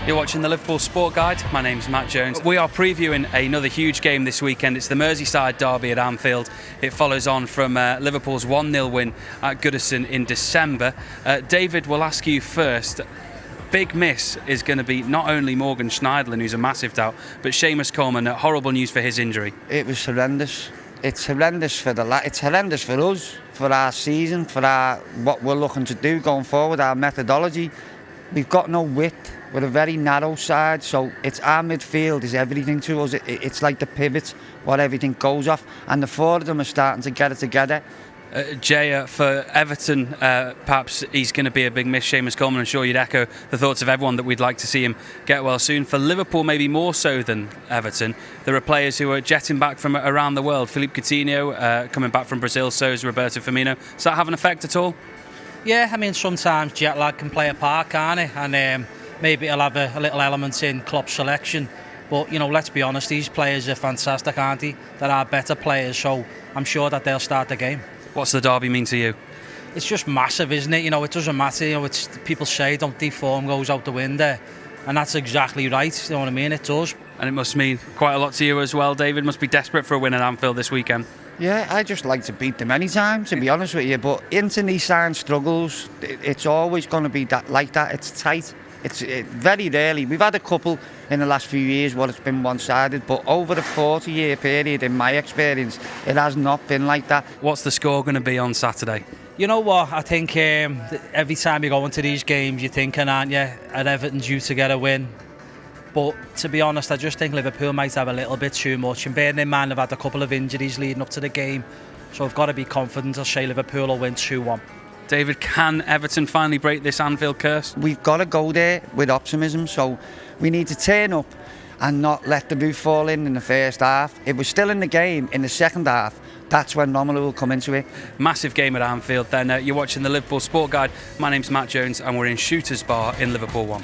You're watching the Liverpool Sport Guide. My name's Matt Jones. We are previewing another huge game this weekend. It's the Merseyside derby at Anfield. It follows on from Liverpool's 1-0 win at Goodison in December. David, we'll ask you first. Big miss is going to be not only Morgan Schneiderlin, who's a massive doubt, but Seamus Coleman. Horrible news for his injury. It was horrendous. It's horrendous for it's horrendous for us, for our season, for what we're looking to do going forward, our methodology. We've got no width. We're a very narrow side, so it's our midfield is everything to us. It's like the pivot, what everything goes off, and the four of them are starting to get it together. Jaya, for Everton, perhaps he's going to be a big miss, Seamus Coleman. I'm sure you'd echo the thoughts of everyone that we'd like to see him get well soon. For Liverpool, maybe more so than Everton, there are players who are jetting back from around the world. Philippe Coutinho coming back from Brazil, so is Roberto Firmino. Does that have an effect at all? Yeah, I mean, sometimes jet lag can play a part, can't it? And maybe it'll have a little element in Klopp's selection. But, you know, let's be honest, these players are fantastic, aren't they? There are better players, so I'm sure that they'll start the game. What's the derby mean to you? It's just massive, isn't it? You know, it doesn't matter. You know, it's people say don't form goes out the window, and that's exactly right. You know what I mean? It does. And it must mean quite a lot to you as well, David. Must be desperate for a win at Anfield this weekend. Yeah, I just like to beat them anytime, to be honest with you. But internecine struggles, it's always going to be like that. It's tight. It's very rarely. We've had a couple in the last few years where it's been one-sided, but over a 40-year period, in my experience, it has not been like that. What's the score going to be on Saturday? You know what? I think every time you go into these games, you're thinking, aren't you, are Everton due to get a win? But to be honest, I just think Liverpool might have a little bit too much. And bearing in mind, they've had a couple of injuries leading up to the game, so I've got to be confident. I'll say Liverpool will win 2-1. David, can Everton finally break this Anfield curse? We've got to go there with optimism, so we need to turn up and not let the roof fall in the first half. If we're still in the game in the second half, that's when Romelu will come into it. Massive game at Anfield then. You're watching the Liverpool Sport Guide. My name's Matt Jones and we're in Shooters Bar in Liverpool 1.